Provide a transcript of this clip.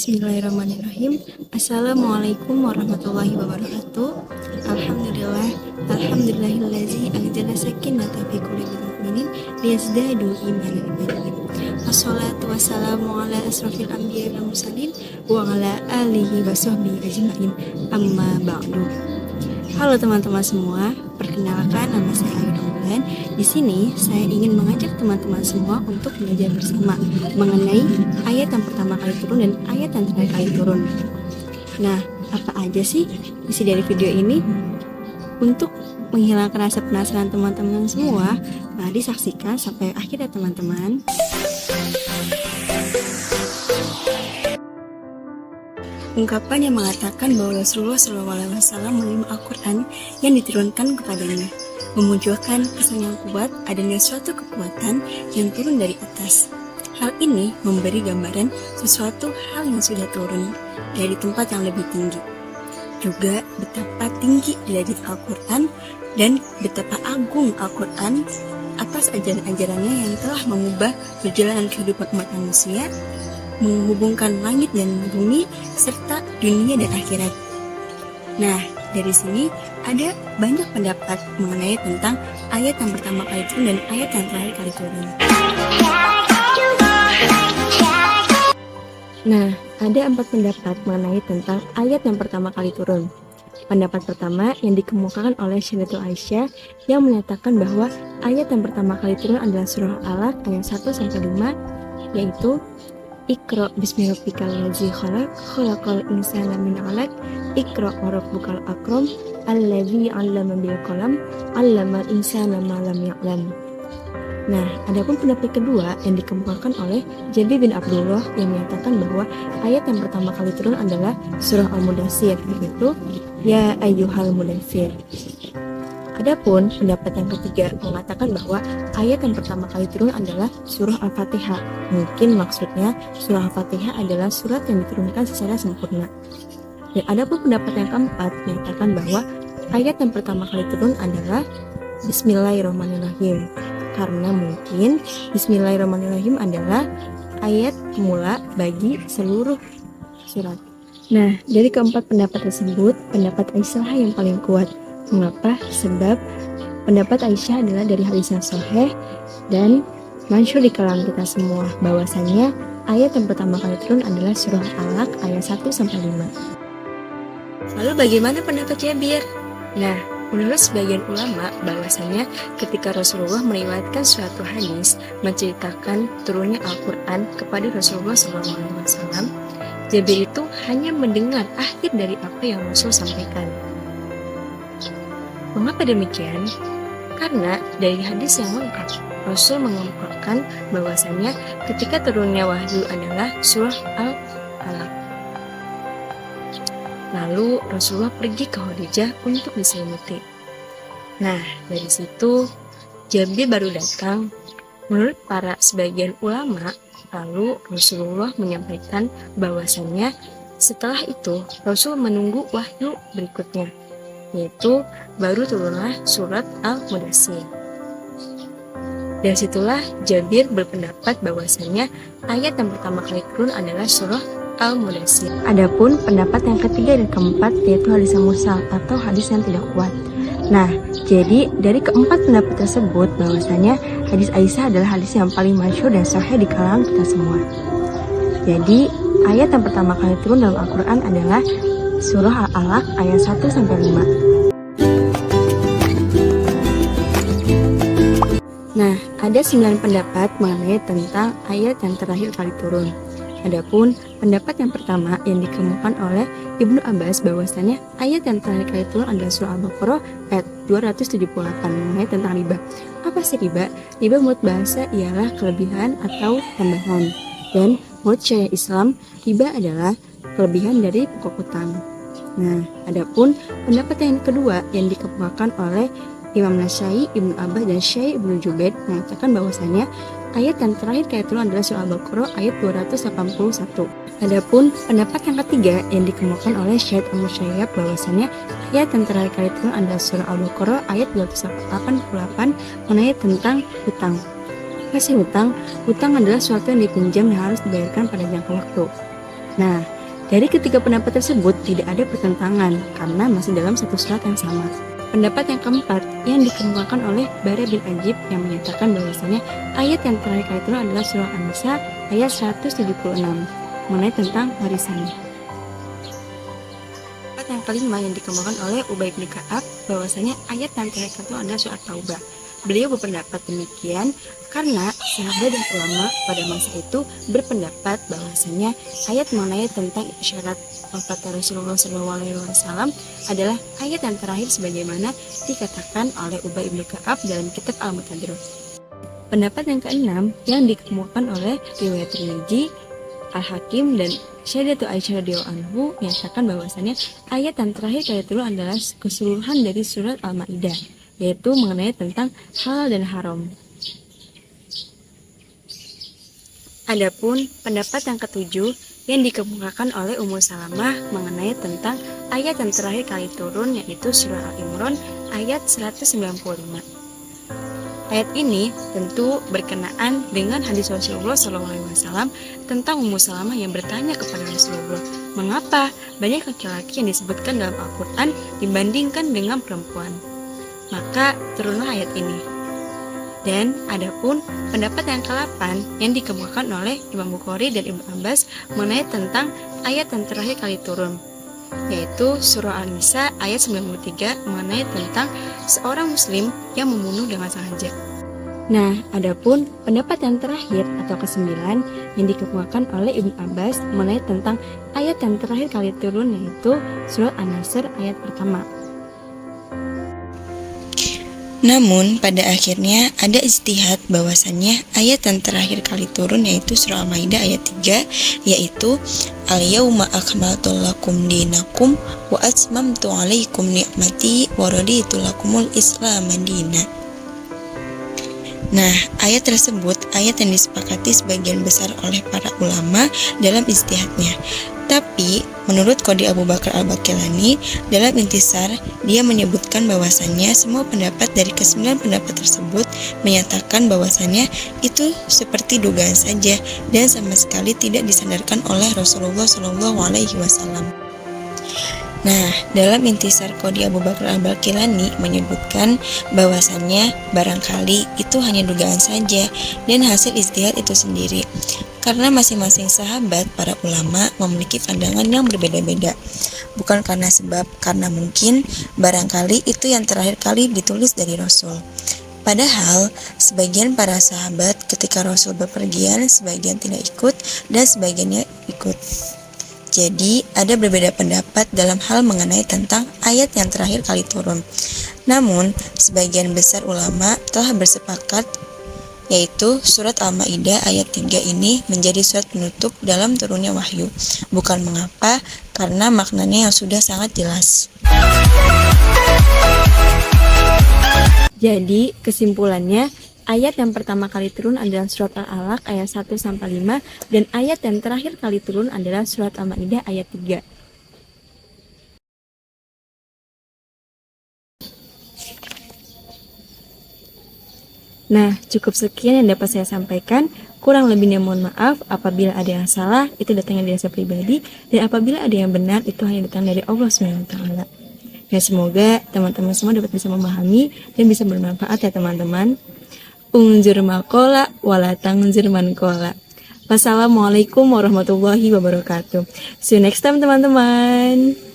Bismillahirrahmanirrahim. Assalamualaikum warahmatullahi wabarakatuh. Alhamdulillahillazi anzala sakinata fi qulubil mu'minin liyazdadu imanan bihim. Wassalatu wassalamu ala asrofil anbiya'i wal mursalin wa ala alihi wa sahbihi ajmain. Amma ba'du. Halo teman-teman semua, perkenalkan nama saya Ayu Bulan. Di sini saya ingin mengajak teman-teman semua untuk belajar bersama mengenai ayat yang pertama kali turun dan ayat yang terakhir kali turun. Nah, apa aja sih isi dari video ini? Untuk menghilangkan rasa penasaran teman-teman semua, mari saksikan sampai akhir ya teman-teman. Ungkapan yang mengatakan bahwa Rasulullah SAW menerima Al-Quran yang diturunkan kepadanya, memunculkan kesan yang kuat adanya suatu kekuatan yang turun dari atas. Hal ini memberi gambaran sesuatu hal yang sudah turun dari tempat yang lebih tinggi. Juga betapa tinggi derajat Al-Quran dan betapa agung Al-Quran atas ajaran-ajarannya yang telah mengubah perjalanan kehidupan umat manusia, menghubungkan langit dan bumi, serta dunia dan akhirat. Nah, dari sini ada banyak pendapat mengenai tentang ayat yang pertama kali turun dan ayat yang terakhir kali turun. Nah, ada 4 pendapat mengenai tentang ayat yang pertama kali turun. Pendapat pertama yang dikemukakan oleh Syaidatul Aisyah yang menyatakan bahwa ayat yang pertama kali turun adalah surah Alaq ayat 1-5, yaitu Iqra bismi rabbikal ladzi khalaq, khalaqal insana min 'alaq, Iqra wa rabbukal akram, alladzi 'allama bil qalam, 'allamal insana ma lam ya'lam. Nah, adapun pendapat kedua yang dikemukakan oleh Jabir bin Abdullah yang menyatakan bahwa ayat yang pertama kali turun adalah surah Al-Mudaththir, yaitu Ya ayyuhal mudaththir. Adapun pendapat yang ketiga mengatakan bahwa ayat yang pertama kali turun adalah surah Al-Fatihah. Mungkin maksudnya surah Al-Fatihah adalah surat yang diturunkan secara sempurna. Dan adapun pendapat yang keempat menyatakan bahwa ayat yang pertama kali turun adalah Bismillahirrahmanirrahim. Karena mungkin Bismillahirrahmanirrahim adalah ayat pemula bagi seluruh surat. Nah, dari keempat pendapat tersebut, pendapat Aisyah yang paling kuat. Mengapa? Sebab pendapat Aisyah adalah dari hadis yang sahih dan masyhur di kalangan kita semua bahwasanya ayat yang pertama kali turun adalah surah Alaq ayat 1-5. Lalu bagaimana pendapat Jabir? Nah, menurut sebagian ulama bahwasanya ketika Rasulullah meriwayatkan suatu hadis menceritakan turunnya Al-Quran kepada Rasulullah SAW, Jabir itu hanya mendengar akhir dari apa yang Rasul sampaikan. Mengapa demikian? Karena dari hadis yang lengkap, Rasul mengemukakan bahwasanya ketika turunnya wahyu adalah surah Al-Alaq. Lalu Rasulullah pergi ke Khadijah untuk diselimuti. Nah, dari situ Jabir baru datang. Menurut para sebagian ulama, lalu Rasulullah menyampaikan bahwasanya setelah itu Rasul menunggu wahyu berikutnya, yaitu baru turunlah surat Al-Mudaththir. Dari situlah Jabir berpendapat bahwasanya ayat yang pertama kali turun adalah surah Al-Mudaththir. Adapun pendapat yang ketiga dan keempat yaitu hadis yang mursal atau hadis yang tidak kuat. Nah, jadi dari keempat pendapat tersebut bahwasanya hadis Aisyah adalah hadis yang paling masyhur dan sahih di kalangan kita semua. Jadi ayat yang pertama kali turun dalam Al-Quran adalah surah Al-Alaq ayat 1-5. Nah, ada 9 pendapat mengenai tentang ayat yang terakhir kali turun. Adapun pendapat yang pertama yang dikemukakan oleh Ibnu Abbas bahwasanya ayat yang terakhir kali turun adalah surah Al-Baqarah ayat 278 mengenai tentang riba. Apa sih riba? Riba menurut bahasa ialah kelebihan atau tambahan. Dan menurut syariat Islam, riba adalah kelebihan dari pokok utang. Nah, adapun pendapat yang kedua yang dikemukakan oleh Imam Nasyai, Ibnu Abbas, dan Syekh Ibnu Jubair mengatakan bahwasanya ayat yang terakhir kali turun adalah surah Al-Baqarah ayat 281. Adapun pendapat yang ketiga yang dikemukakan oleh Syekh Al-Musayyab bahwasanya ayat yang terakhir kali turun adalah surah Al-Baqarah ayat 288 mengenai tentang hutang. Apa sih hutang? Hutang adalah suatu yang dipinjam yang harus dibayarkan pada jangka waktu. Nah, dari ketiga pendapat tersebut tidak ada pertentangan karena masih dalam satu surat yang sama. Pendapat yang keempat yang dikemukakan oleh Bara bin Ajib yang menyatakan bahwasanya ayat yang terakhir kali turun adalah surah An-Nisa ayat 176 mengenai tentang warisan. Pendapat yang kelima yang dikemukakan oleh Ubay bin Ka'ab bahwasanya ayat yang terakhir kali turun adalah surah Taubah. Beliau berpendapat demikian karena sahabat dan ulama pada masa itu berpendapat bahwasanya ayat mengenai tentang isyarat wafat Rasulullah SAW adalah ayat yang terakhir sebagaimana dikatakan oleh Ubay bin Ka'ab dalam kitab Al-Mutadrib. Pendapat yang keenam yang dikemukakan oleh riwayat Tirmidzi, Al-Hakim dan Syahdatu Aisyah radhiyallahu anhu menyatakan bahwasanya ayat yang terakhir kali turun adalah keseluruhan dari surat Al-Maidah, yaitu mengenai tentang halal dan haram. Adapun pendapat yang ketujuh yang dikemukakan oleh Ummu Salamah mengenai tentang ayat yang terakhir kali turun yaitu surah Al-Imran ayat 195. Ayat ini tentu berkenaan dengan hadis Rasulullah SAW tentang Ummu Salamah yang bertanya kepada Rasulullah, mengapa banyak laki-laki yang disebutkan dalam Al-Quran dibandingkan dengan perempuan? Maka turunlah ayat ini. Dan adapun pendapat yang ke-8 yang dikemukakan oleh Imam Bukhari dan Ibnu Abbas mengenai tentang ayat yang terakhir kali turun, yaitu surah An-Nisa ayat 93 mengenai tentang seorang muslim yang membunuh dengan sengaja. Nah, adapun pendapat yang terakhir atau ke-9 yang dikemukakan oleh Ibnu Abbas mengenai tentang ayat yang terakhir kali turun yaitu surat An-Nasr ayat pertama. Namun pada akhirnya ada ijtihad bahwasannya ayat yang terakhir kali turun yaitu surah Al-Maidah ayat 3 yaitu Al-yawma akmaltu lakum dinakum wa atmamtu alaikum ni'mati wa raditu lakumul Islam madina. Nah, ayat tersebut ayat yang disepakati sebagian besar oleh para ulama dalam ijtihadnya. Tapi, menurut Qadhi Abu Bakar Al-Baqillani, dalam Intisar, dia menyebutkan bahwasannya semua pendapat dari ke-9 pendapat tersebut menyatakan bahwasannya itu seperti dugaan saja dan sama sekali tidak disandarkan oleh Rasulullah SAW. Nah, dalam Intisar Qadhi Abu Bakar Al-Baqillani menyebutkan bahwasannya barangkali itu hanya dugaan saja dan hasil ijtihad itu sendiri. Karena masing-masing sahabat para ulama memiliki pandangan yang berbeda-beda. Bukan karena mungkin barangkali itu yang terakhir kali ditulis dari Rasul. Padahal sebagian para sahabat ketika Rasul bepergian sebagian tidak ikut dan sebagiannya ikut. Jadi ada berbeda pendapat dalam hal mengenai tentang ayat yang terakhir kali turun. Namun sebagian besar ulama telah bersepakat yaitu surat Al-Maidah ayat 3 ini menjadi surat penutup dalam turunnya wahyu. Bukan mengapa, karena maknanya yang sudah sangat jelas. Jadi, kesimpulannya, ayat yang pertama kali turun adalah surat Al-Alaq ayat 1-5 dan ayat yang terakhir kali turun adalah surat Al-Maidah ayat 3. Nah, cukup sekian yang dapat saya sampaikan. Kurang lebihnya mohon maaf. Apabila ada yang salah, itu datangnya dari saya pribadi. Dan apabila ada yang benar, itu hanya datang dari Allah SWT. Dan semoga teman-teman semua dapat bisa memahami dan bisa bermanfaat ya teman-teman. Unzur maqala wala tangzur man qala. Wassalamualaikum warahmatullahi wabarakatuh. See you next time teman-teman.